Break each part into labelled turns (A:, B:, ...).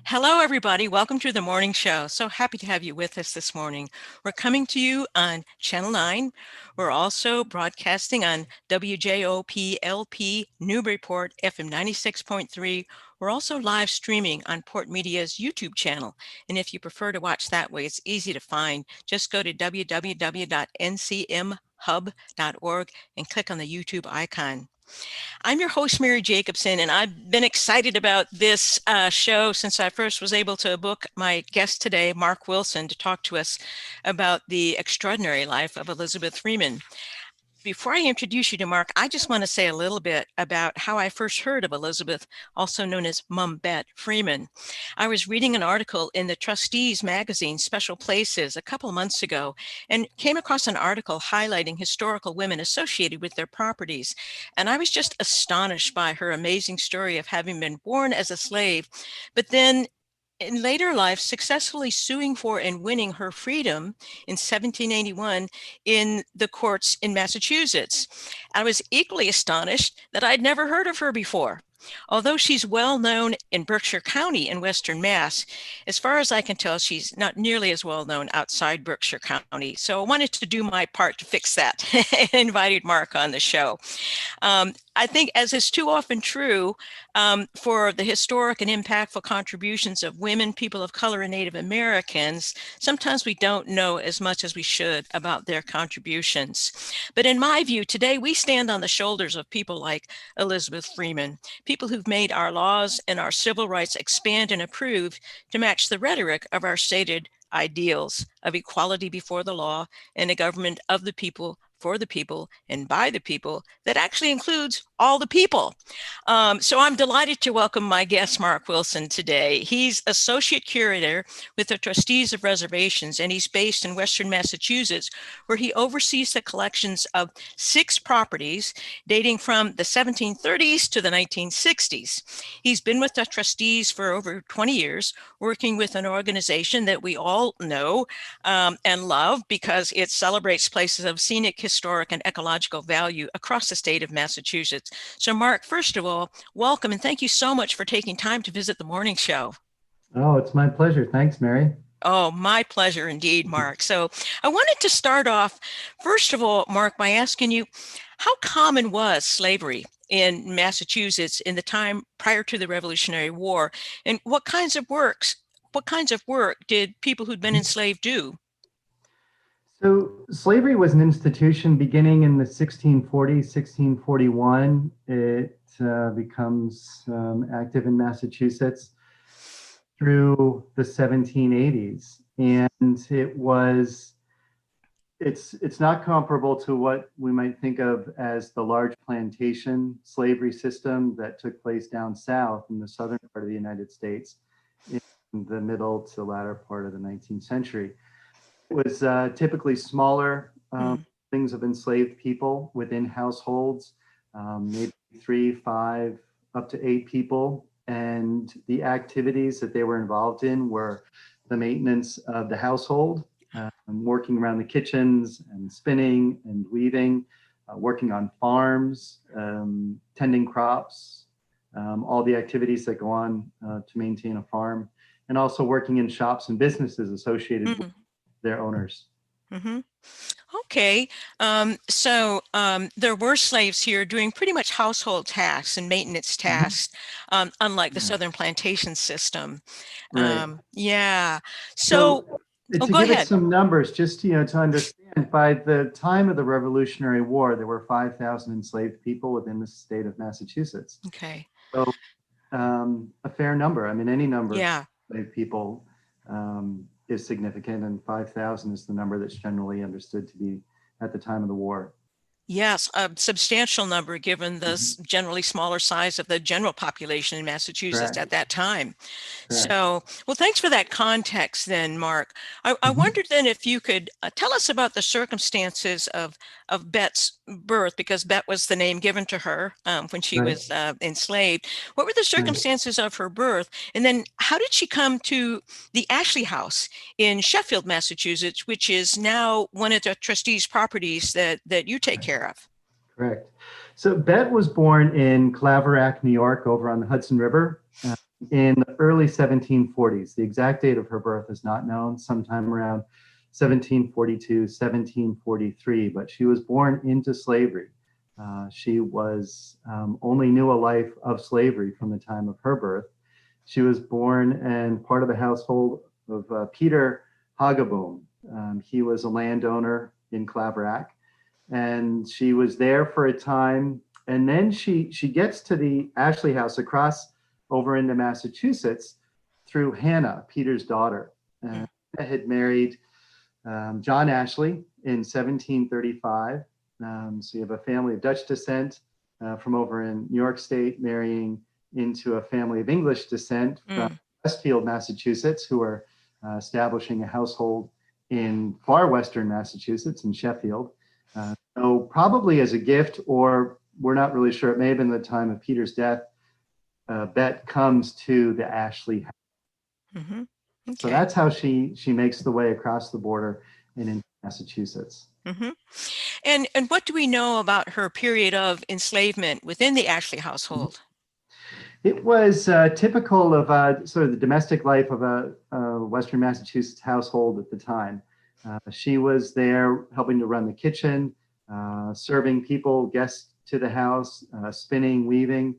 A: Hello, everybody. Welcome to the morning show. So happy to have you with us this morning. We're coming to you on Channel 9. We're also broadcasting on WJOP-LP Newburyport FM 96.3. We're also live streaming on Port Media's YouTube channel. And if you prefer to watch that way, it's easy to find. Just go to www.ncmhub.org and click on the YouTube icon. I'm your host, Mary Jacobsen, and I've been excited about this show since I first was able to book my guest today, Mark Wilson, to talk to us about the extraordinary life of Elizabeth Freeman. Before I introduce you to Mark, I just want to say a little bit about how I first heard of Elizabeth, also known as Mum Bett Freeman. I was reading an article in the Trustees magazine, Special Places, a couple of months ago, and came across an article highlighting historical women associated with their properties. And I was just astonished by her amazing story of having been born as a slave, but then in later life successfully suing for and winning her freedom in 1781 in the courts in Massachusetts. I was equally astonished that I'd never heard of her before. Although she's well known in Berkshire County in Western Mass, as far as I can tell, she's not nearly as well known outside Berkshire County. So I wanted to do my part to fix that and invited Mark on the show. I think, as is too often true, for the historic and impactful contributions of women, people of color, and Native Americans, sometimes we don't know as much as we should about their contributions. But in my view, today we stand on the shoulders of people like Elizabeth Freeman, people who've made our laws and our civil rights expand and improve to match the rhetoric of our stated ideals of equality before the law and a government of the people, for the people, and by the people that actually includes all the people. So I'm delighted to welcome my guest, Mark Wilson, today. He's Associate Curator with the Trustees of Reservations, and he's based in Western Massachusetts, where he oversees the collections of 6 properties dating from the 1730s to the 1960s. He's been with the trustees for over 20 years, working with an organization that we all know and love because it celebrates places of scenic, historic, and ecological value across the state of Massachusetts. So Mark, first of all, welcome and thank you so much for taking time to visit the morning show.
B: Oh, it's my pleasure. Thanks, Mary.
A: Oh, my pleasure indeed, Mark. So I wanted to start off, first of all, Mark, by asking you, how common was slavery in Massachusetts in the time prior to the Revolutionary War? And what kinds of work did people who'd been enslaved do?
B: So, slavery was an institution beginning in the 1640s, 1641. It becomes active in Massachusetts through the 1780s. And it's not comparable to what we might think of as the large plantation slavery system that took place down south in the southern part of the United States in the middle to latter part of the 19th century. It was typically smaller things of enslaved people within households, maybe 3, 5, up to 8 people. And the activities that they were involved in were the maintenance of the household, working around the kitchens and spinning and weaving, working on farms, tending crops, all the activities that go on to maintain a farm, and also working in shops and businesses associated with their owners.
A: Mm-hmm. Okay, so there were slaves here doing pretty much household tasks and maintenance tasks, unlike the Southern plantation system.
B: Right.
A: Yeah.
B: So
A: So
B: to
A: go
B: give it
A: ahead.
B: some numbers, just to understand, by the time of the Revolutionary War, there were 5,000 enslaved people within the state of Massachusetts.
A: Okay.
B: So a fair number. I mean, any number of
A: Yeah.
B: enslaved people is significant, and 5,000 is the number that's generally understood to be at the time of the war.
A: Yes, a substantial number given the generally smaller size of the general population in Massachusetts at that time.
B: Correct.
A: So, well, thanks for that context then, Mark. I wondered then if you could tell us about the circumstances of Bett's birth, because Bett was the name given to her when she was enslaved. What were the circumstances of her birth? And then how did she come to the Ashley House in Sheffield, Massachusetts, which is now one of the trustees' properties that you take care of?
B: Correct. So Bett was born in Claverack, New York, over on the Hudson River, in the early 1740s. The exact date of her birth is not known, sometime around 1742, 1743, but she was born into slavery. She was only knew a life of slavery from the time of her birth. She was born and part of the household of Peter Hageboom. He was a landowner in Claverack, and she was there for a time. And then she gets to the Ashley house across over into Massachusetts through Hannah, Peter's daughter. Hannah had married John Ashley in 1735. So you have a family of Dutch descent from over in New York State marrying into a family of English descent from Westfield, Massachusetts, who are establishing a household in far western Massachusetts, in Sheffield. So probably as a gift, or we're not really sure, it may have been the time of Peter's death, Bett comes to the Ashley house.
A: Mm-hmm. Okay.
B: So that's how she makes the way across the border and into Massachusetts.
A: Mm-hmm. And what do we know about her period of enslavement within the Ashley household?
B: It was typical of sort of the domestic life of a Western Massachusetts household at the time. She was there helping to run the kitchen, serving people, guests to the house, spinning, weaving.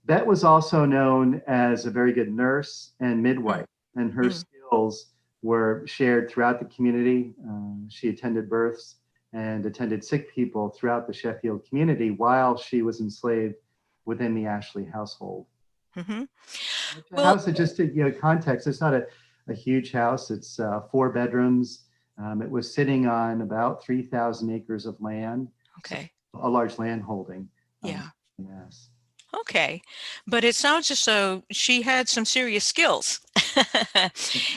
B: Bett was also known as a very good nurse and midwife, and her skills were shared throughout the community. She attended births and attended sick people throughout the Sheffield community while she was enslaved within the Ashley household.
A: Mm-hmm.
B: The house, just to context, it's not a huge house. It's 4 bedrooms. It was sitting on about 3,000 acres of land.
A: Okay.
B: So a large land holding.
A: Yeah.
B: Yes.
A: Okay. But it sounds as though she had some serious skills and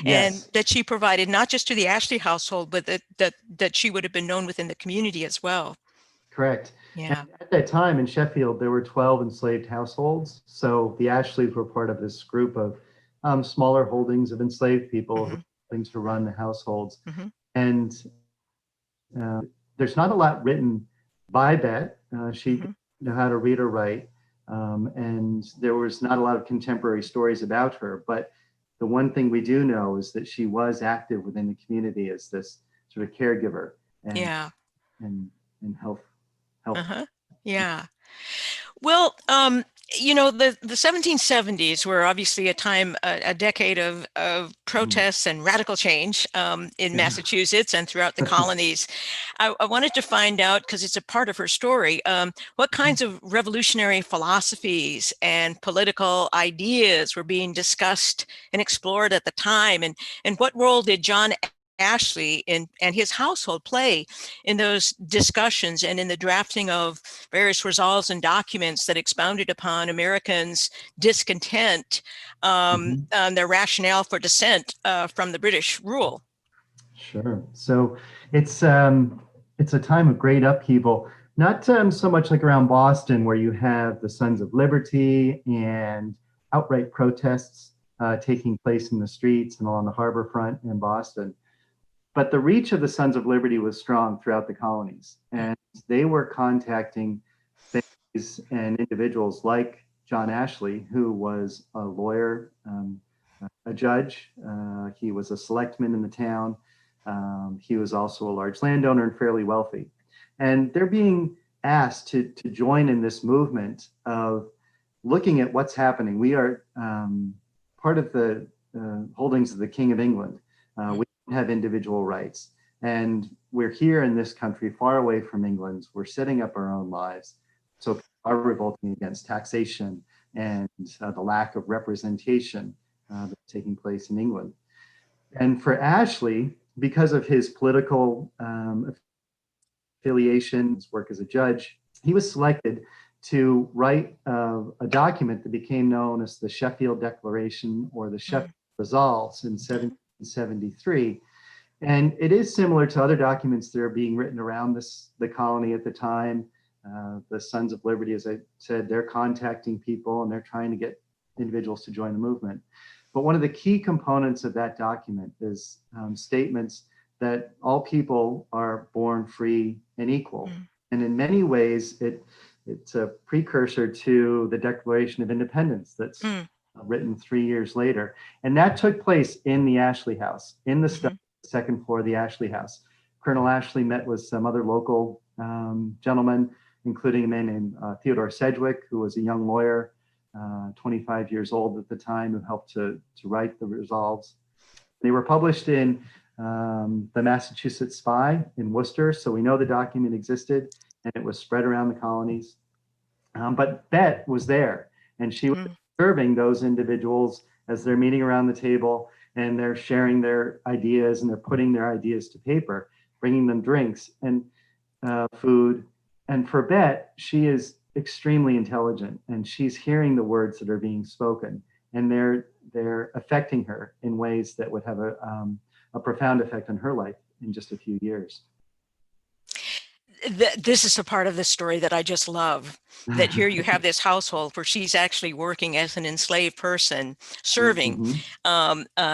B: Yes.
A: that she provided not just to the Ashley household, but that she would have been known within the community as well.
B: Correct.
A: Yeah.
B: And at that time in Sheffield, there were 12 enslaved households. So the Ashleys were part of this group of smaller holdings of enslaved people who were helping to run the households. And there's not a lot written by Bett. She didn't know how to read or write. And there was not a lot of contemporary stories about her. But the one thing we do know is that she was active within the community as this sort of caregiver and health.
A: Yeah. Well, the 1770s were obviously a decade of protests and radical change in Massachusetts and throughout the colonies. I wanted to find out, because it's a part of her story, what kinds of revolutionary philosophies and political ideas were being discussed and explored at the time, and what role did John Ashley and his household play in those discussions and in the drafting of various resolves and documents that expounded upon Americans' discontent on their rationale for dissent from the British rule.
B: Sure. So it's a time of great upheaval, not so much like around Boston, where you have the Sons of Liberty and outright protests taking place in the streets and along the harbor front in Boston. But the reach of the Sons of Liberty was strong throughout the colonies, and they were contacting families and individuals like John Ashley, who was a lawyer, a judge. He was a selectman in the town. He was also a large landowner and fairly wealthy. And they're being asked to join in this movement of looking at what's happening. We are part of the holdings of the King of England. We have individual rights. And we're here in this country, far away from England. We're setting up our own lives. So people are revolting against taxation and the lack of representation that's taking place in England. And for Ashley, because of his political affiliation, his work as a judge, he was selected to write a document that became known as the Sheffield Declaration or the Sheffield Resolves in 1773. And it is similar to other documents that are being written around the colony at the time. The Sons of Liberty, as I said, they're contacting people and they're trying to get individuals to join the movement. But one of the key components of that document is statements that all people are born free and equal. And in many ways, it's a precursor to the Declaration of Independence that's written 3 years later. And that took place in the Ashley House, in the second floor of the Ashley House. Colonel Ashley met with some other local gentlemen, including a man named Theodore Sedgwick, who was a young lawyer, 25 years old at the time, who helped to write the resolves. They were published in the Massachusetts Spy in Worcester, so we know the document existed, and it was spread around the colonies. But Bett was there, and she was observing those individuals as they're meeting around the table, and they're sharing their ideas, and they're putting their ideas to paper, bringing them drinks and food. And for Bett, she is extremely intelligent, and she's hearing the words that are being spoken, and they're affecting her in ways that would have a profound effect on her life in just a few years.
A: This is a part of the story that I just love, that here you have this household where she's actually working as an enslaved person, serving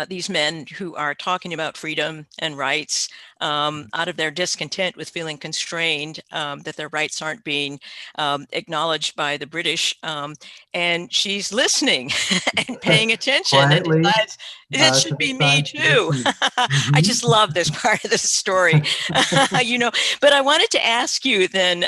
A: these men who are talking about freedom and rights, out of their discontent with feeling constrained, that their rights aren't being acknowledged by the British. And she's listening and paying attention
B: Quietly,
A: and decides, it should be me too. I just love this part of the story. But I wanted to ask you then,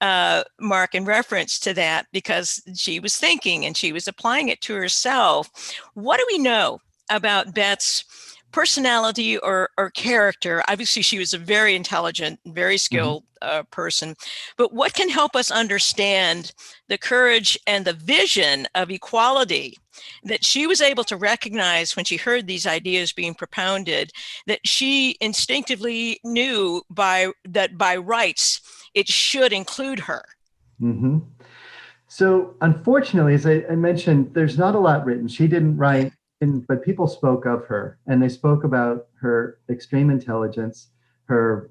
A: Mark, in reference to that, because she was thinking and she was applying it to herself. What do we know about Bett's personality or character? Obviously, she was a very intelligent, very skilled person, but what can help us understand the courage and the vision of equality that she was able to recognize when she heard these ideas being propounded, that she instinctively knew that by rights, it should include her?
B: So unfortunately, as I mentioned, there's not a lot written. She didn't write, but people spoke of her, and they spoke about her extreme intelligence, her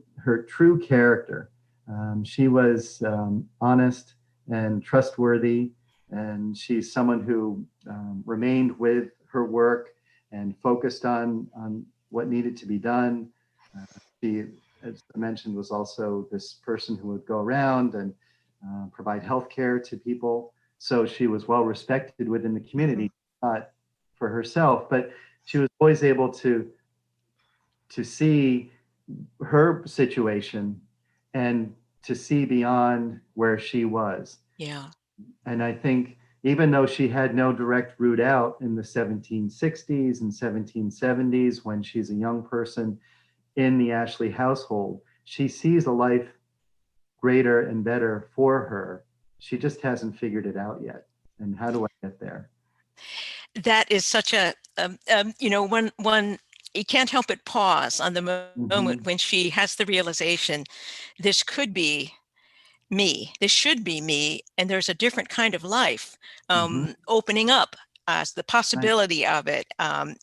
B: true character. She was honest and trustworthy, and she's someone who remained with her work and focused on what needed to be done. She, as I mentioned, was also this person who would go around and provide health care to people. So she was well respected within the community, not for herself, but she was always able to see her situation and to see beyond where she was.
A: Yeah.
B: And I think even though she had no direct root out in the 1760s and 1770s, when she's a young person in the Ashley household, she sees a life greater and better for her. She just hasn't figured it out yet. And how do I get there?
A: That is such a, when you can't help but pause on the moment when she has the realization, this could be me, this should be me, and there's a different kind of life opening up. The possibility of it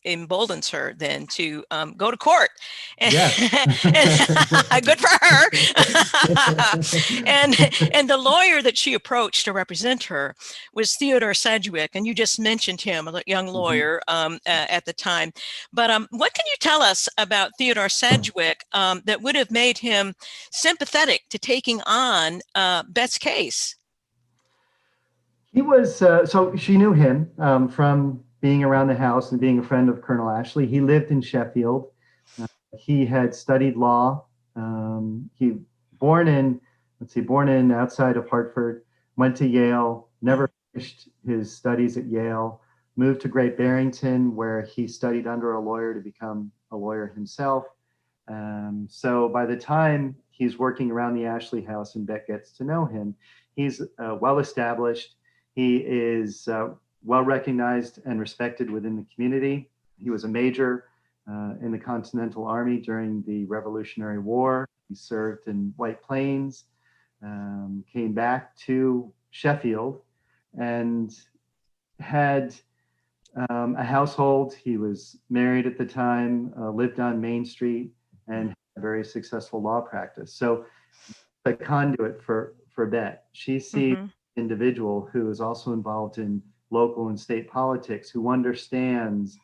A: emboldens her then to go to court. And, and good for her. and the lawyer that she approached to represent her was Theodore Sedgwick, and you just mentioned him, a young lawyer at the time. But what can you tell us about Theodore Sedgwick that would have made him sympathetic to taking on Bett's case?
B: He was, so she knew him from being around the house and being a friend of Colonel Ashley. He lived in Sheffield. He had studied law. He born in outside of Hartford, went to Yale, never finished his studies at Yale, moved to Great Barrington, where he studied under a lawyer to become a lawyer himself. So by the time he's working around the Ashley house and Bett gets to know him, he's well established. He is well recognized and respected within the community. He was a major in the Continental Army during the Revolutionary War. He served in White Plains, came back to Sheffield, and had a household. He was married at the time, lived on Main Street, and had a very successful law practice. So the conduit for Bett. She sees an individual who is also involved in local and state politics, who understands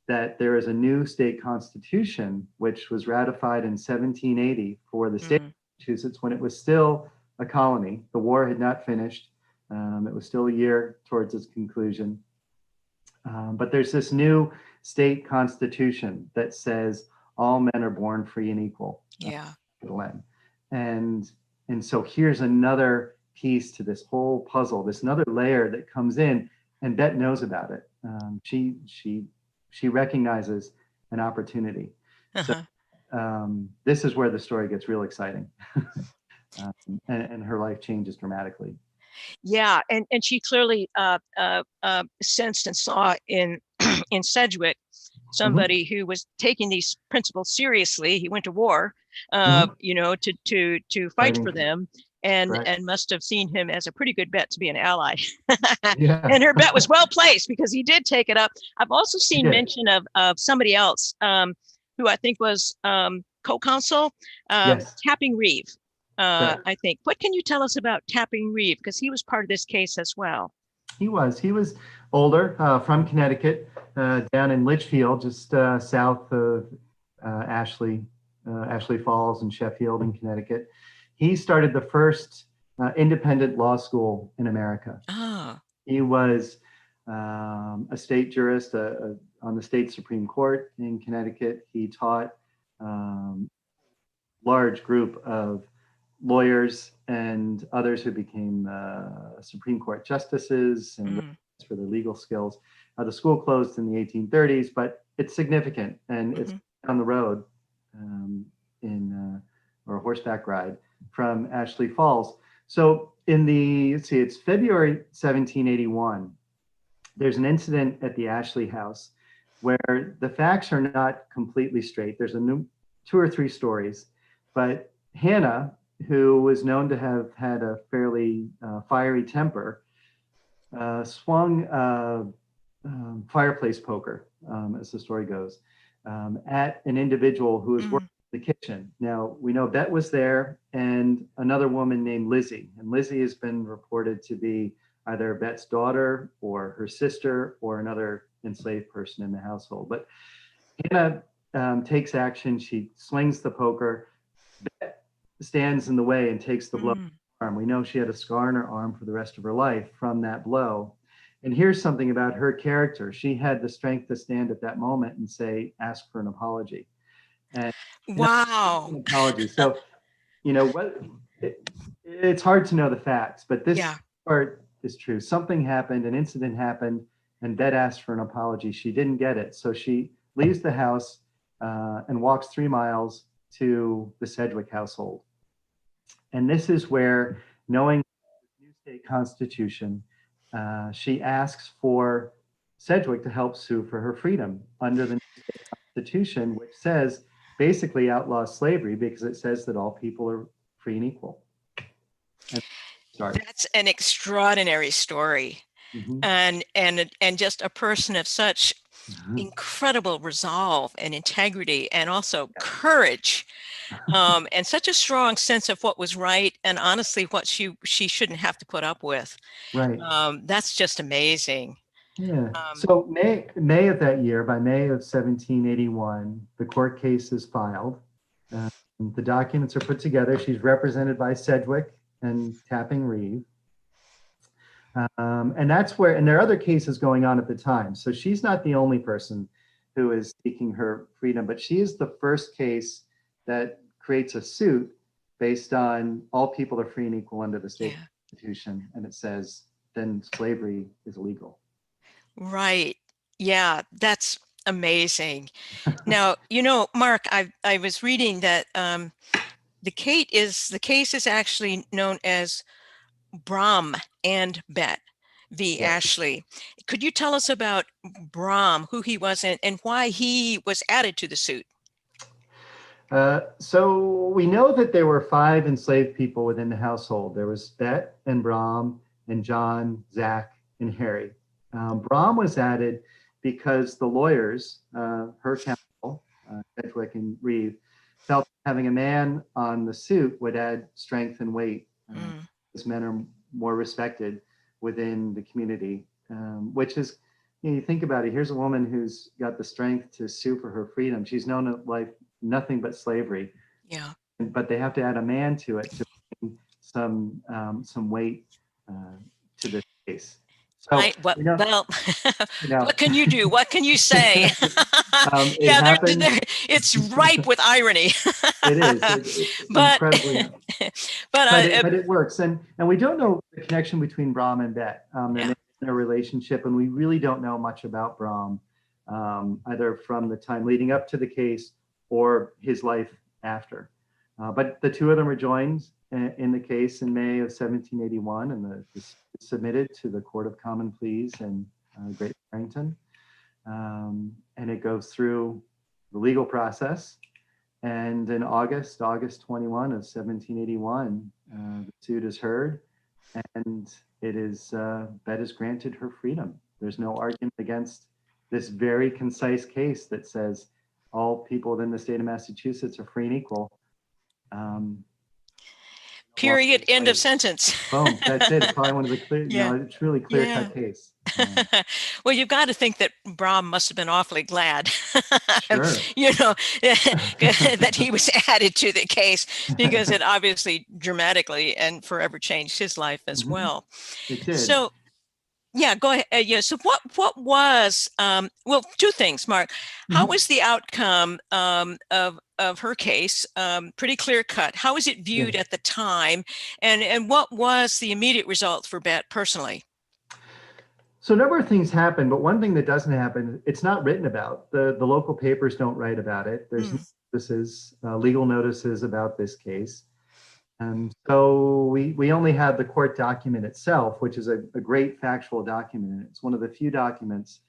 B: that there is a new state constitution, which was ratified in 1780 for the state of Massachusetts when it was still a colony. The war had not finished. It was still a year towards its conclusion. But there's this new state constitution that says all men are born free and equal.
A: Yeah.
B: And and so here's another piece to this whole puzzle, this another layer that comes in, and Bett knows about it. She recognizes an opportunity. So this is where the story gets real exciting, and her life changes dramatically.
A: Yeah, and she clearly sensed and saw in in Sedgwick somebody who was taking these principles seriously. He went to war, you know, to fight
B: Fighting
A: for
B: for
A: them,
B: correct.
A: and must have seen him as a pretty good bet to be an ally.
B: Yeah,
A: And her bet was well placed because he did take it up. I've also
B: she
A: seen
B: did.
A: mention of somebody else who I think was co-counsel,
B: Yes,
A: Tapping Reeve.
B: right.
A: I think. What can you tell us about Tapping Reeve? Because he was part of this case as well.
B: He was older, from Connecticut, down in Litchfield, just south of Ashley, Ashley Falls and Sheffield in Connecticut. He started the first independent law school in America.
A: Ah,
B: He was a state jurist on the state Supreme Court in Connecticut. He taught large group of lawyers and others who became Supreme Court justices and for their legal skills. The school closed in the 1830s, but it's significant, and it's on the road or a horseback ride from Ashley Falls. So it's February 1781. There's an incident at the Ashley house where the facts are not completely straight. There's two or three stories, but Hannah, who was known to have had a fairly fiery temper, swung a fireplace poker, as the story goes, at an individual who was working in the kitchen. Now, we know Bett was there and another woman named Lizzie. And Lizzie has been reported to be either Bett's daughter or her sister or another enslaved person in the household. But Hannah takes action. She swings the poker. Bett stands in the way and takes the blow in her arm. We know she had a scar on her arm for the rest of her life from that blow. And here's something about her character. She had the strength to stand at that moment and say, ask for an apology. And
A: wow.
B: an apology. So, you know, it's hard to know the facts, but this part is true. Something happened, an incident happened, and Bett asked for an apology. She didn't get it. So she leaves the house and walks 3 miles to the Sedgwick household. And this is where, knowing the new state constitution, she asks for Sedgwick to help sue for her freedom under the new state constitution, which says basically outlaws slavery because it says that all people are free and equal.
A: That's an extraordinary story. And just a person of such incredible resolve and integrity and also courage, and such a strong sense of what was right and honestly what she shouldn't have to put up with.
B: Right.
A: That's just amazing.
B: Yeah. So May of that year, by May of 1781, the court case is filed. The documents are put together. She's represented by Sedgwick and Tapping Reeve. And that's where, and there are other cases going on at the time. So she's not the only person who is seeking her freedom, but she is the first case that creates a suit based on all people are free and equal under the state constitution. And it says then slavery is illegal. Right.
A: Yeah, that's amazing. Now, you know, Mark, I was reading that the case is actually known as Brom and Bett v. Ashley. Could you tell us about Brom, who he was and why he was added to the suit?
B: So we know that there were 5 enslaved people within the household. There was Bett and Brom and John, Zach, and Harry. Brom was added because the lawyers, her counsel, Sedgwick and Reeve, felt having a man on the suit would add strength and weight. As men are more respected within the community, which is, you know, you think about it, here's a woman who's got the strength to sue for her freedom. She's known it like nothing but slavery.
A: Yeah.
B: But they have to add a man to it to bring some weight to this case. So,
A: well,
B: you know,
A: what can you do? What can you say?
B: it
A: Yeah,
B: happens.
A: it's ripe with irony.
B: It is
A: But
B: incredibly,
A: but
B: but it works. And we don't know the connection between Brahm and Bett. There may
A: yeah.
B: have been a relationship, and we really don't know much about Brahm, either from the time leading up to the case or his life after. But the two of them were joined in the case in May of 1781, and submitted to the Court of Common Pleas in Great Barrington. And it goes through the legal process. And in August 21 of 1781, the suit is heard, and it is Bett is granted her freedom. There's no argument against this very concise case that says all people within the state of Massachusetts are free and equal.
A: Period. End of sentence.
B: Boom. That's it. It's probably one of the clear,
A: Yeah.
B: it's really clear-cut case.
A: Well, you've got to think that Brahm must have been awfully glad,
B: Sure.
A: that he was added to the case, because it obviously dramatically and forever changed his life as well.
B: It did.
A: So, yeah, go ahead. Yeah. So what was, well, two things, Mark. How was the outcome of her case? Pretty clear cut. How was it viewed at the time? And what was the immediate result for Bett personally?
B: So a number of things happen, but one thing that doesn't happen, it's not written about. The local papers don't write about it. There's notices, legal notices about this case. And so we only have the court document itself, which is a great factual document. It's one of the few documents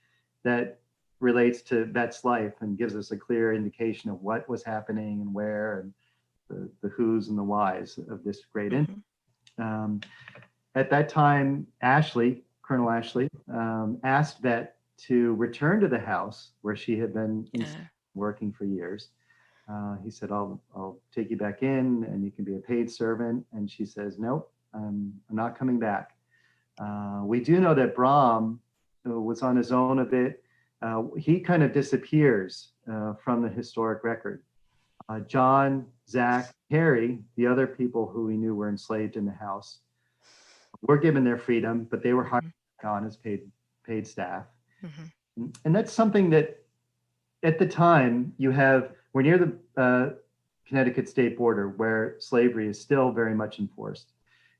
B: that relates to Bett's life and gives us a clear indication of what was happening and where, and the who's and the whys of this great incident. At that time, Colonel Ashley, asked Bett to return to the house where she had been working for years. He said, I'll take you back in and you can be a paid servant. And she says, nope, I'm not coming back. We do know that Brahm was on his own a bit. He kind of disappears from the historic record. John, Zach, Harry, the other people who we knew were enslaved in the house, were given their freedom, but they were hired on as paid staff. And that's something that at the time we're near the Connecticut state border where slavery is still very much enforced.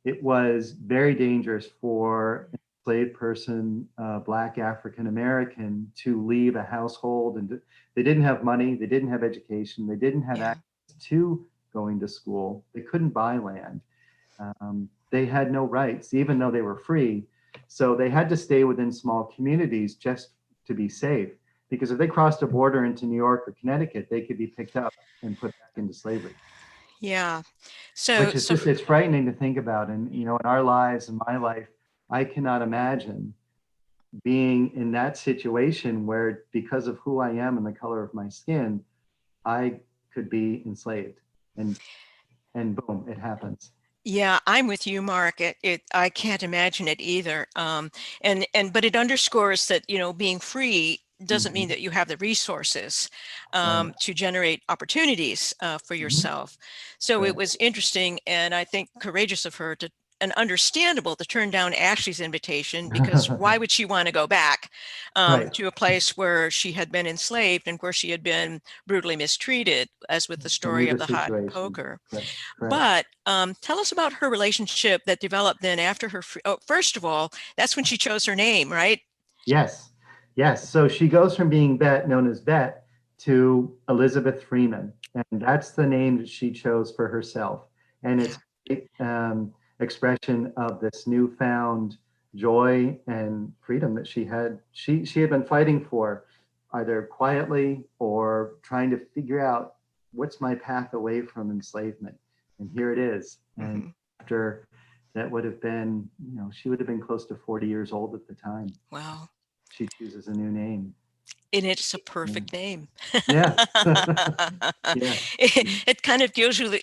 B: It was very dangerous for an enslaved person, Black African American, to leave a household, and they didn't have money, they didn't have education, they didn't have access to going to school, they couldn't buy land. They had no rights, even though they were free. So they had to stay within small communities just to be safe. Because if they crossed a border into New York or Connecticut, they could be picked up and put back into slavery.
A: Yeah. So,
B: which is it's frightening to think about. And, in our lives, in my life, I cannot imagine being in that situation where, because of who I am and the color of my skin, I could be enslaved. And boom, it happens.
A: Yeah, I'm with you, Mark. I can't imagine it either. But it underscores that, being free doesn't mean that you have the resources to generate opportunities for yourself. So it was interesting, and I think courageous of her and understandable to turn down Ashley's invitation, because why would she want to go back to a place where she had been enslaved and where she had been brutally mistreated, as with the story of the hot poker. But tell us about her relationship that developed then after her. First of all, that's when she chose her name, right?
B: Yes. So she goes from being Bett, known as Bett, to Elizabeth Freeman. And that's the name that she chose for herself. And it's expression of this newfound joy and freedom that she had. She had been fighting for, either quietly or trying to figure out, what's my path away from enslavement? And here it is. And after that would have been, she would have been close to 40 years old at the time.
A: Wow.
B: She chooses a new name.
A: And it's a perfect name.
B: Yeah.
A: It kind of gives you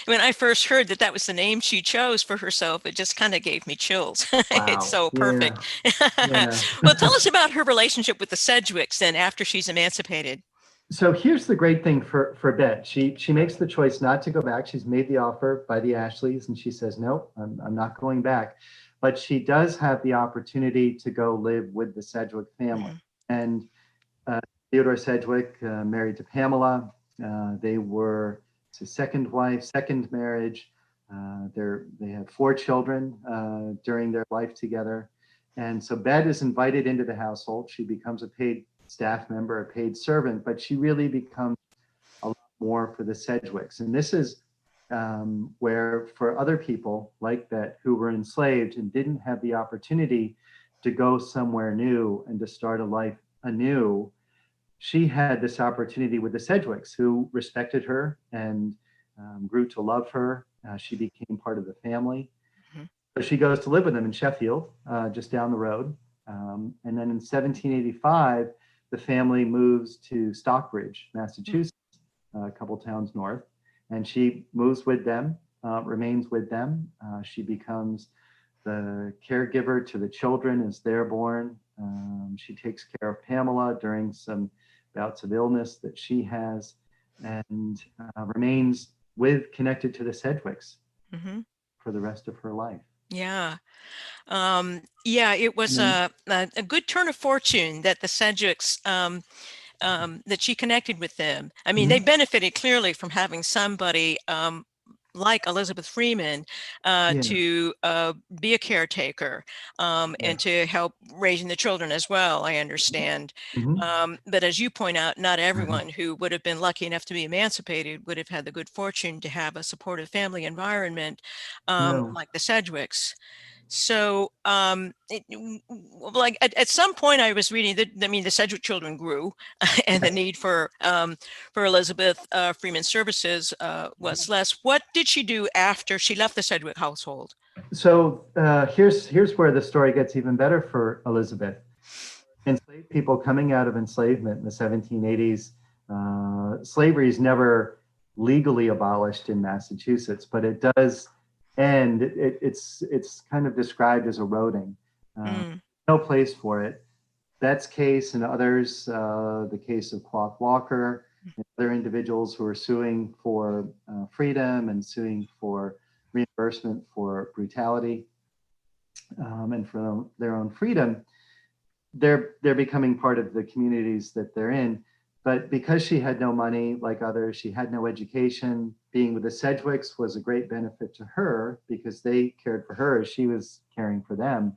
A: when I first heard that was the name she chose for herself, it just kind of gave me chills. Wow. It's so perfect. Well, tell us about her relationship with the Sedgwicks then after she's emancipated.
B: So here's the great thing for Bett. She makes the choice not to go back. She's made the offer by the Ashleys, and she says, nope, I'm not going back. but she does have the opportunity to go live with the Sedgwick family.
A: Mhm.
B: And Theodore Sedgwick, married to Pamela. They were his second wife, second marriage. They had 4 children during their life together. And so Bett is invited into the household. She becomes a paid staff member, a paid servant, but she really becomes a lot more for the Sedgwicks. And this is where for other people like Bett who were enslaved and didn't have the opportunity to go somewhere new and to start a life anew, she had this opportunity with the Sedgwicks, who respected her and grew to love her. She became part of the family.
A: Mhm.
B: So she goes to live with them in Sheffield, just down the road. And then in 1785, the family moves to Stockbridge, Massachusetts, a couple towns north. And she moves with them, remains with them. She becomes the caregiver to the children as they're born. She takes care of Pamela during some bouts of illness that she has, and remains connected to the Sedgwicks
A: Mhm.
B: for the rest of her life.
A: Yeah. Yeah, it was
B: And
A: a good turn of fortune that the Sedgwicks, that she connected with them. I mean, they
B: Mhm.
A: benefited clearly from having somebody like Elizabeth Freeman
B: Yeah,
A: to be a caretaker and
B: right.
A: to help raising the children as well, I understand.
B: Mhm.
A: But as you point out, not
B: Mhm.
A: everyone who would have been lucky enough to be emancipated would have had the good fortune to have a supportive family environment
B: No.
A: like the Sedgwicks. So, like at some point, I was reading that I mean the Sedgwick children grew, and the
B: Yes.
A: need for Elizabeth Freeman's services was less. What did she do after she left the Sedgwick household?
B: So here's where the story gets even better for Elizabeth. Enslaved people coming out of enslavement in the 1780s, slavery is never legally abolished in Massachusetts, but it does end. It's kind of described as eroding. Uh,
A: Mm,
B: no place for it. Bett's case and others, the case of Quoth Walker and other individuals who are suing for freedom and suing for reimbursement for brutality and for their own freedom, they're becoming part of the communities that they're in. But because she had no money like others, she had no education. Being with the Sedgwicks was a great benefit to her because they cared for her as she was caring for them.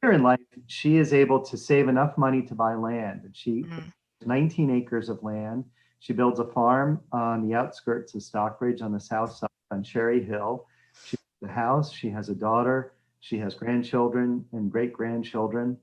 B: Later in life, she is able to save enough money to buy land. And she
A: mm,
B: 19 acres of land. She builds a farm on the outskirts of Stockbridge on the south side on Cherry Hill. She has a house. She has a daughter. She has grandchildren and great grandchildren.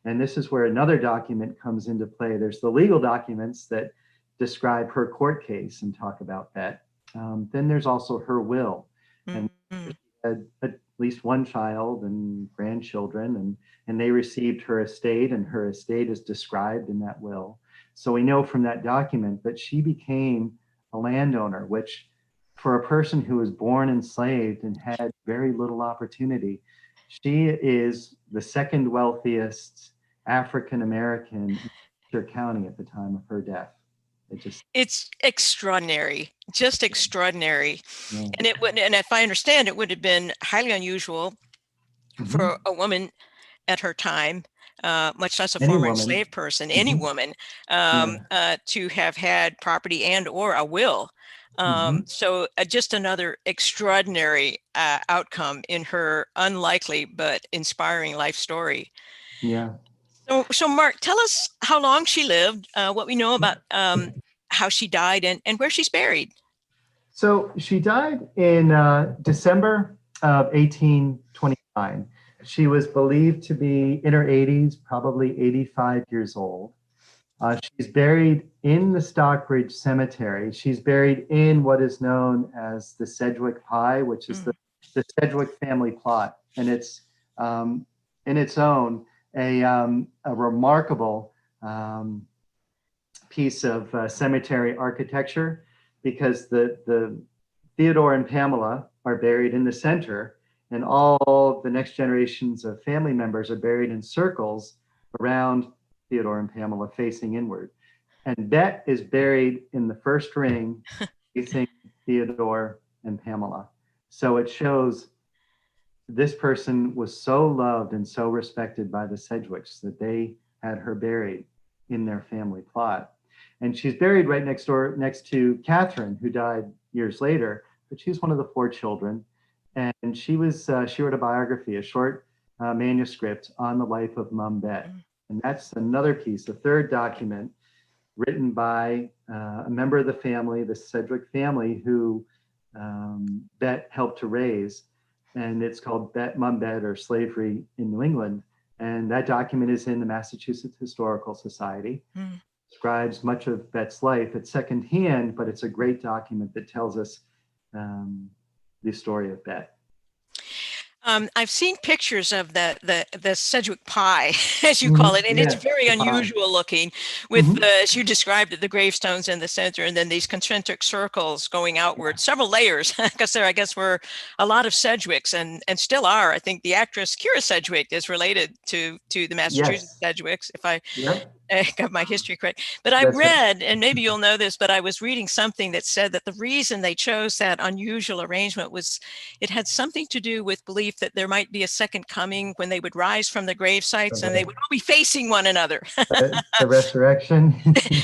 B: And this is where another document comes into play. There's the legal documents that describe her court case and talk about that. Then there's also her will. And
A: mm, mm.
B: she had at least one child and grandchildren, and they received her estate, and her estate is described in that will. So we know from that document that she became a landowner, which for a person who was born enslaved and had very little opportunity, she is the second wealthiest African American in Berkshire County at the time of her death. It just,
A: It's extraordinary, just extraordinary.
B: yeah.
A: And it would, and if I understand, it would have been highly unusual for
B: Mhm.
A: a woman at her time, much less a
B: Any
A: former
B: woman.
A: enslaved person, any
B: Mhm.
A: woman,
B: Yeah.
A: to have had property and or a will.
B: Mhm.
A: So just another extraordinary outcome in her unlikely but inspiring life story.
B: Yeah.
A: So Mark, tell us how long she lived, what we know about how she died, and where she's buried.
B: So she died in December of 1829. She was believed to be in her 80s, probably 85 years old. She's buried in the Stockbridge Cemetery. She's buried in what is known as the Sedgwick Pie, which is
A: Mm,
B: the Sedgwick family plot. And it's in its own a remarkable piece of cemetery architecture because the Theodore and Pamela are buried in the center, and all the next generations of family members are buried in circles around Theodore and Pamela facing inward. And Bett is buried in the first ring facing Theodore and Pamela. So it shows this person was so loved and so respected by the Sedgwicks that they had her buried in their family plot. And she's buried right next door, next to Catherine, who died years later, but she's one of the 4 children. And she wrote a biography, a short manuscript on the life of Mum Bett. And that's another piece, a third document written by a member of the family, the Sedgwick family, who Bett helped to raise. And it's called Mum Bett, or Slavery in New England. And that document is in the Massachusetts Historical Society. Describes much of Bett's life. It's secondhand, but it's a great document that tells us the story of Bett.
A: I've seen pictures of the Sedgwick pie, as you call it, and it's very unusual looking, with as you described it, the gravestones in the center, and then these concentric circles going outward, several layers, because there, I guess, were a lot of Sedgwicks, and still are. I think the actress Kira Sedgwick is related to the Massachusetts Sedgwicks, if I got my history correct. But I read, and maybe you'll know this, but I was reading something that said that the reason they chose that unusual arrangement was it had something to do with belief that there might be a second coming when they would rise from the grave sites and they would all be facing one another.
B: The resurrection.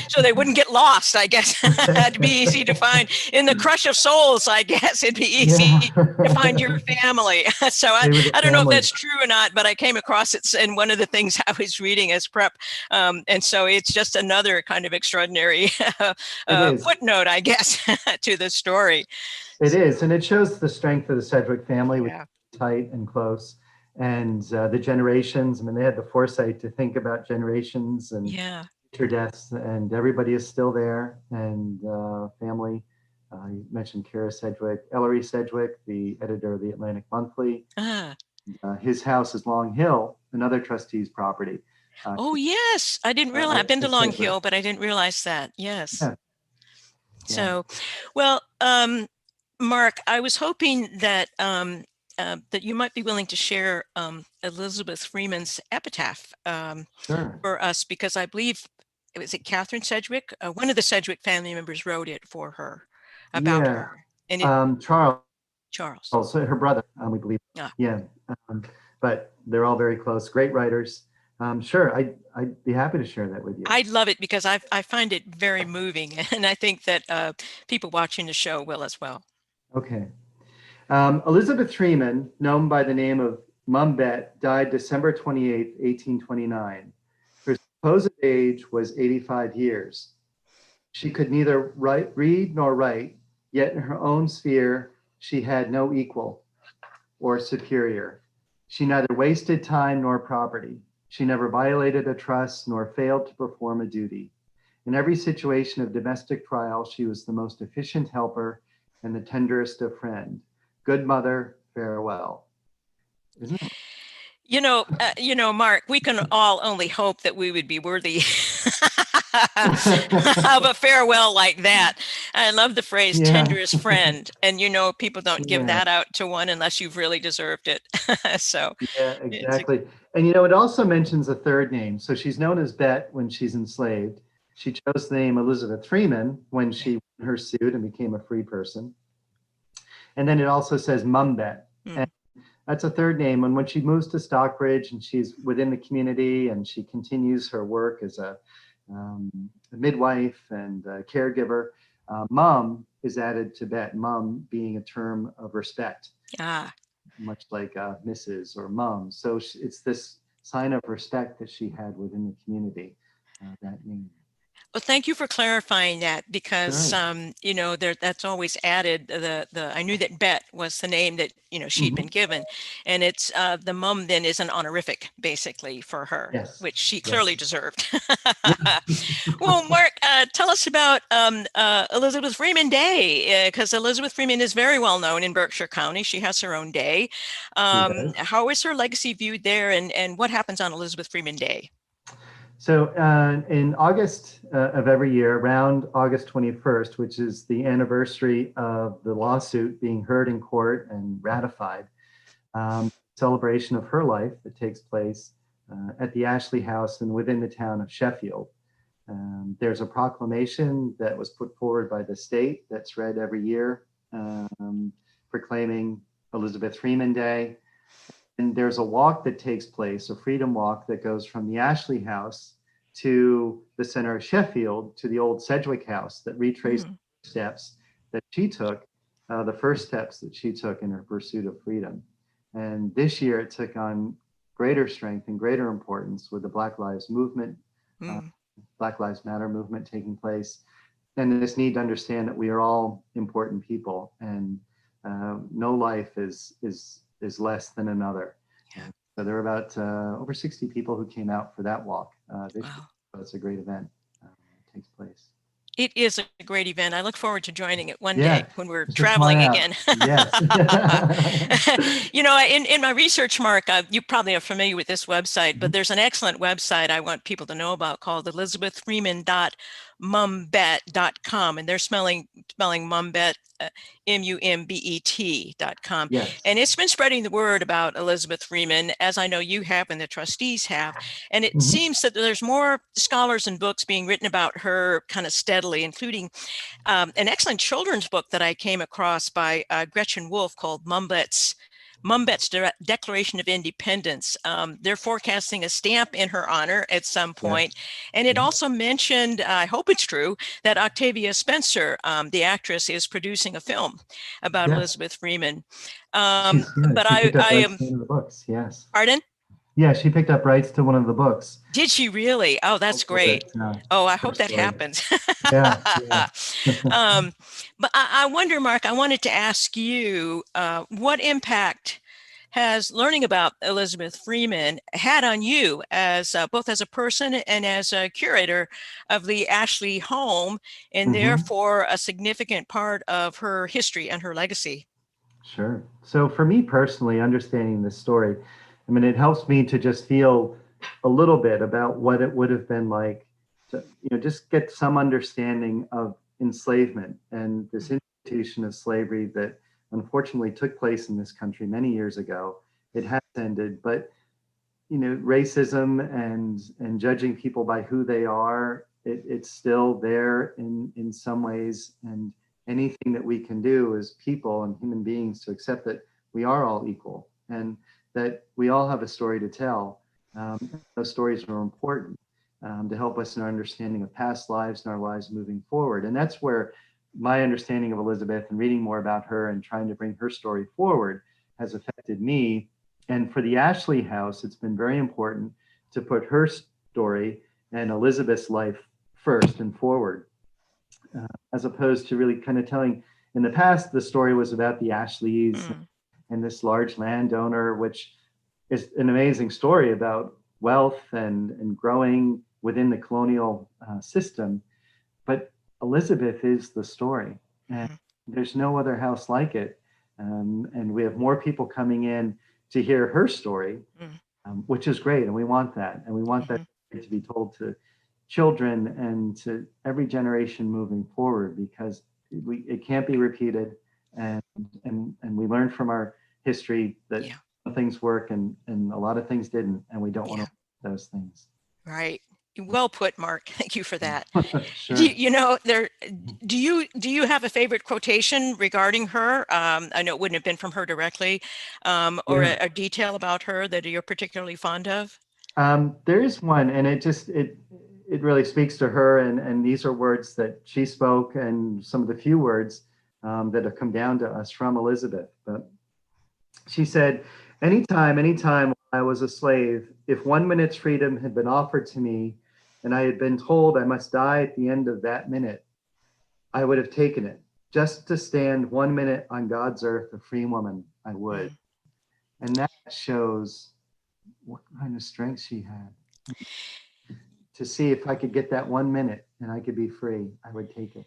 A: So they wouldn't get lost, I guess. It'd be easy to find. In the crush of souls, I guess, it'd be easy to find your family. So I don't know if that's true or not, but I came across it in one of the things I was reading as prep. And so it's just another kind of extraordinary footnote, I guess, to the story.
B: It is, and it shows the strength of the Sedgwick family, which is tight and close, and the generations. I mean, they had the foresight to think about generations and future deaths, and everybody is still there. And family, you mentioned Kira Sedgwick, Ellery Sedgwick, the editor of the Atlantic Monthly. His house is Long Hill, another trustee's property.
A: Oh, yes. I didn't realize. I've been to Long Hill, but I didn't realize that. Yes. So, well, Mark, I was hoping that that you might be willing to share Elizabeth Freeman's epitaph for us, because I believe, was it Catherine Sedgwick? One of the Sedgwick family members wrote it for her, about her. And Charles.
B: Also, her brother, we believe. But they're all very close. Great writers. Sure, I'd be happy to share that with you.
A: I'd love it, because I find it very moving, and I think that people watching the show will as well.
B: Okay. Elizabeth Freeman, known by the name of Mum Bett, died December 28th, 1829. Her supposed age was 85 years. She could neither read nor write, yet in her own sphere, she had no equal or superior. She neither wasted time nor property. She never violated a trust nor failed to perform a duty. In every situation of domestic trial, she was the most efficient helper and the tenderest of friend. Good mother, farewell. Isn't it?
A: You know, Mark, we can all only hope that we would be worthy of a farewell like that. I love the phrase tenderest friend. And, people don't give that out to one unless you've really deserved it. So
B: exactly. And, it also mentions a third name. So she's known as Bett when she's enslaved. She chose the name Elizabeth Freeman when she won her suit and became a free person. And then it also says Mum Bett. And that's a third name. And when she moves to Stockbridge and she's within the community and she continues her work as a midwife and a caregiver, Mum is added to Bett, Mum being a term of respect, much like Mrs. or Mum. So it's this sign of respect that she had within the community, that name.
A: Well, thank you for clarifying that, because that's always added. I knew that Bett was the name that she'd been given, and it's the Mum then is an honorific basically for her, which she clearly deserved. Well, Mark, tell us about Elizabeth Freeman Day, because Elizabeth Freeman is very well known in Berkshire County. She has her own day. How is her legacy viewed there, and what happens on Elizabeth Freeman Day?
B: So in August of every year, around August 21st, which is the anniversary of the lawsuit being heard in court and ratified, celebration of her life that takes place at the Ashley House and within the town of Sheffield. There's a proclamation that was put forward by the state that's read every year, proclaiming Elizabeth Freeman Day. And there's a walk that takes place, a freedom walk that goes from the Ashley House to the center of Sheffield to the old Sedgwick House that retraces the steps that she took, the first steps that she took in her pursuit of freedom. And this year it took on greater strength and greater importance with the Black Lives Movement, Black Lives Matter movement taking place, and this need to understand that we are all important people, and no life is less than another.
A: Yeah.
B: So there were about over 60 people who came out for that walk this year. So it's a great event. It takes place.
A: It is a great event. I look forward to joining it one
B: Yeah,
A: day when we're
B: just come on
A: traveling
B: out.
A: again.
B: Yes.
A: You know, in my research, Mark, you probably are familiar with this website, but there's an excellent website I want people to know about called elizabethfreeman.mumbet.com, and they're spelling Mumbet, mumbet.com.
B: Yes.
A: And it's been spreading the word about Elizabeth Freeman, as I know you have and the trustees have. And it seems that there's more scholars and books being written about her kind of steadily, including an excellent children's book that I came across by Gretchen Wolfe called Mumbet's Declaration of Independence. They're forecasting a stamp in her honor at some point. Yes. And it also mentioned, I hope it's true, that Octavia Spencer, the actress, is producing a film about Elizabeth Freeman. But
B: she picked up rights to one of the books. Yes.
A: Pardon?
B: Yeah, she picked up rights to one of the books.
A: Did she really? Oh, that's great. Oh, I hope that happens.
B: Yeah.
A: But I wonder, Mark, I wanted to ask you, what impact has learning about Elizabeth Freeman had on you as both as a person and as a curator of the Ashley home, and therefore a significant part of her history and her legacy?
B: Sure. So for me personally, understanding this story, I mean, it helps me to just feel a little bit about what it would have been like to, just get some understanding of enslavement and this institution of slavery that unfortunately took place in this country many years ago. It has ended, but racism and judging people by who they are, it's still there in some ways. And anything that we can do as people and human beings to accept that we are all equal and that we all have a story to tell. Those stories are important to help us in our understanding of past lives and our lives moving forward. And that's where my understanding of Elizabeth and reading more about her and trying to bring her story forward has affected me. And for the Ashley House, it's been very important to put her story and Elizabeth's life first and forward, as opposed to really kind of telling, in the past, the story was about the Ashleys and this large landowner, which is an amazing story about wealth and growing within the colonial system. But Elizabeth is the story, and there's no other house like it. And we have more people coming in to hear her story, which is great. And we want that. And we want that to be told to children and to every generation moving forward, because it can't be repeated. And we learn from our history that things work and a lot of things didn't. And we don't want to those things.
A: Right. Well put, Mark. Thank you for that.
B: Sure.
A: Do you have a favorite quotation regarding her? I know it wouldn't have been from her directly, or a detail about her that you're particularly fond of?
B: There is one, and it really speaks to her, and these are words that she spoke, and some of the few words that have come down to us from Elizabeth. But she said, anytime I was a slave, if 1 minute's freedom had been offered to me, and I had been told I must die at the end of that minute, I would have taken it. Just to stand 1 minute on God's earth, a free woman, I would. And that shows what kind of strength she had. To see if I could get that 1 minute and I could be free, I would take it.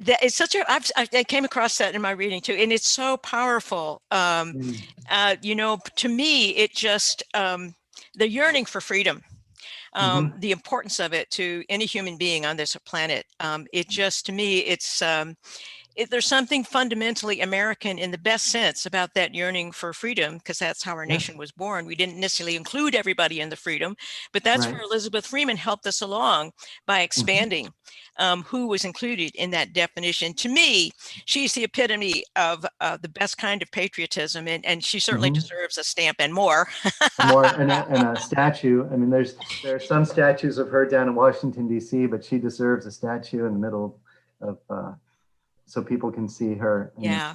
A: That is such I came across that in my reading too, and it's so powerful. To me, it just, the yearning for freedom, the importance of it to any human being on this planet. It just, to me, there's something fundamentally American in the best sense about that yearning for freedom, because that's how our
B: Yes.
A: nation was born. We didn't necessarily include everybody in the freedom, but that's
B: Right.
A: where Elizabeth Freeman helped us along by
B: Mhm.
A: expanding who was included in that definition. To me, she's the epitome of the best kind of patriotism, and she certainly
B: Mhm.
A: deserves a stamp and more.
B: And a statue. I mean, there are some statues of her down in Washington D.C., but she deserves a statue in the middle of so people can see her. And
A: Yeah.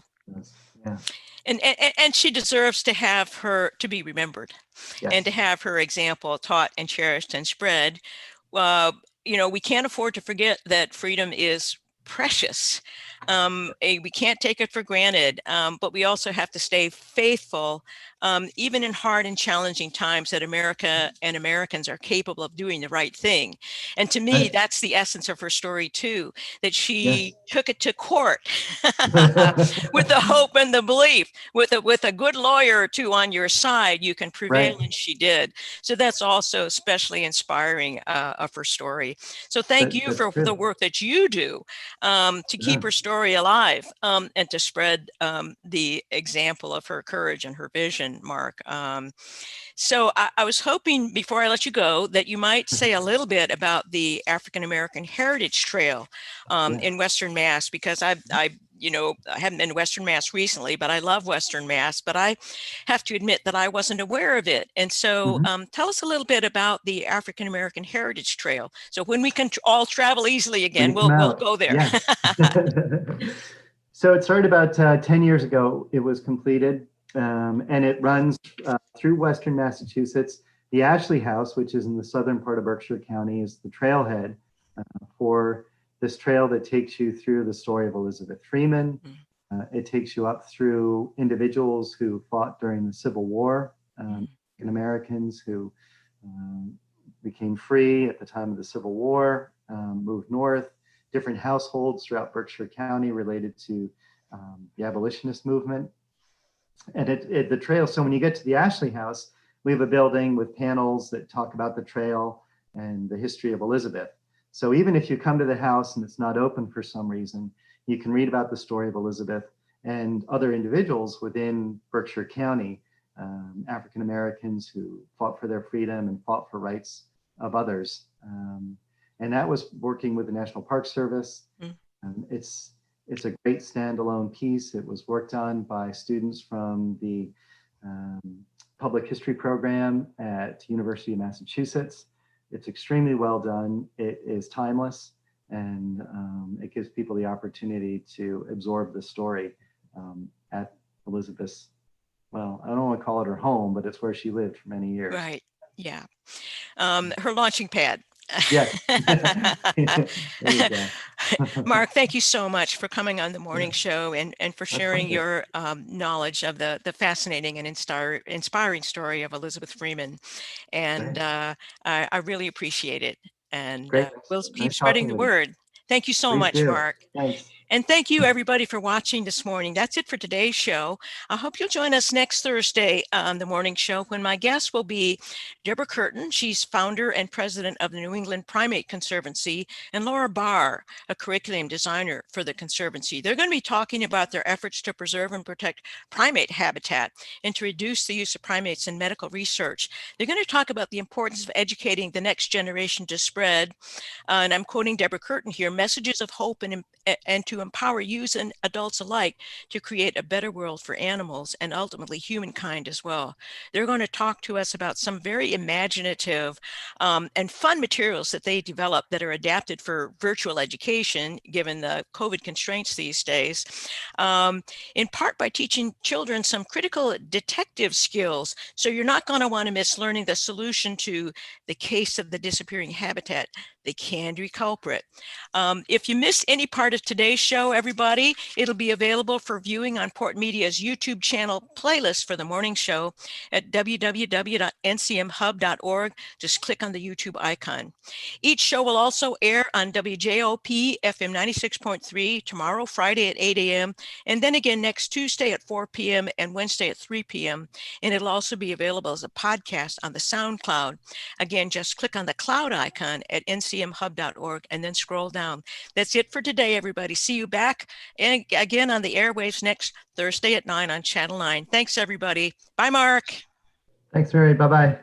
B: yeah,
A: And she deserves to have her to be remembered and to
B: yes,
A: have her example taught and cherished and spread. Uh, we can't afford to forget that freedom is precious. We can't take it for granted, but we also have to stay faithful, even in hard and challenging times, that America and Americans are capable of doing the right thing. And to me,
B: right,
A: that's the essence of her story too, that
B: yes.
A: she took it to court with the hope and the belief, with a good lawyer or two on your side, you can prevail,
B: Right.
A: and she did. So that's also especially inspiring of her story. So thank you
B: That's
A: for the
B: true.
A: work that you do to keep
B: Yeah.
A: her story alive, and to spread the example of her courage and her vision, Mark. So I was hoping, before I let you go, that you might say a little bit about the African American Heritage Trail
B: Yeah.
A: in Western Mass, because I haven't been to Western Mass recently, but I love Western Mass. But I have to admit that I wasn't aware of it. And so
B: Mhm.
A: tell us a little bit about the African American Heritage Trail. So when we can all travel easily
B: When
A: again,
B: you come
A: we'll
B: out,
A: go there.
B: yes. So it started about 10 years ago. It was completed, and it runs through Western Massachusetts. The Ashley House, which is in the southern part of Berkshire County, is the trailhead for this trail that takes you through the story of Elizabeth Freeman. It takes you up through individuals who fought during the Civil War, African Americans who um, became free at the time of the Civil War, moved north, different households throughout Berkshire County related to the abolitionist movement. And the trail, so when you get to the Ashley House, we have a building with panels that talk about the trail and the history of Elizabeth. So even if you come to the house and it's not open for some reason, you can read about the story of Elizabeth and other individuals within Berkshire County, African Americans who fought for their freedom and fought for rights of others. And that was working with the National Park Service.
A: Mm.
B: It's a great standalone piece. It was worked on by students from the public history program at University of Massachusetts. It's extremely well done. It is timeless, and it gives people the opportunity to absorb the story at Elizabeth's, well, I don't want to call it her home, but it's where she lived for many years.
A: Right. Yeah. Her launching pad.
B: Yes. There you go.
A: Mark, thank you so much for coming on the morning
B: Yeah,
A: show, and for
B: my
A: sharing
B: pleasure.
A: your knowledge of the fascinating and inspiring story of Elizabeth Freeman. And
B: Great.
A: I really appreciate it. And
B: Great.
A: we'll keep
B: Nice
A: spreading
B: talking
A: the
B: with you.
A: word. Thank you so
B: Please
A: much,
B: do.
A: Mark.
B: Thanks.
A: And thank you, everybody, for watching this morning. That's it for today's show. I hope you'll join us next Thursday on the morning show, when my guest will be Deborah Curtin. She's founder and president of the New England Primate Conservancy, and Laura Barr, a curriculum designer for the Conservancy. They're going to be talking about their efforts to preserve and protect primate habitat and to reduce the use of primates in medical research. They're going to talk about the importance of educating the next generation to spread, and I'm quoting Deborah Curtin here, messages of hope and to empower youth and adults alike to create a better world for animals and ultimately humankind as well. They're going to talk to us about some very imaginative and fun materials that they develop that are adapted for virtual education, given the COVID constraints these days, in part by teaching children some critical detective skills. So you're not going to want to miss learning the solution to the case of the disappearing habitat, the candy culprit. If you missed any part of today's show, everybody, it'll be available for viewing on Port Media's YouTube channel playlist for the morning show at www.ncmhub.org. Just click on the YouTube icon. Each show will also air on WJOP FM 96.3 tomorrow, Friday at 8 a.m., and then again next Tuesday at 4 p.m. and Wednesday at 3 p.m. And it'll also be available as a podcast on the SoundCloud. Again, just click on the cloud icon at NCM museumhub.org, and then scroll down. That's it for today, everybody. See you back and again on the airwaves next Thursday at 9 on Channel 9. Thanks, everybody. Bye, Mark.
B: Thanks, Mary. Bye-bye.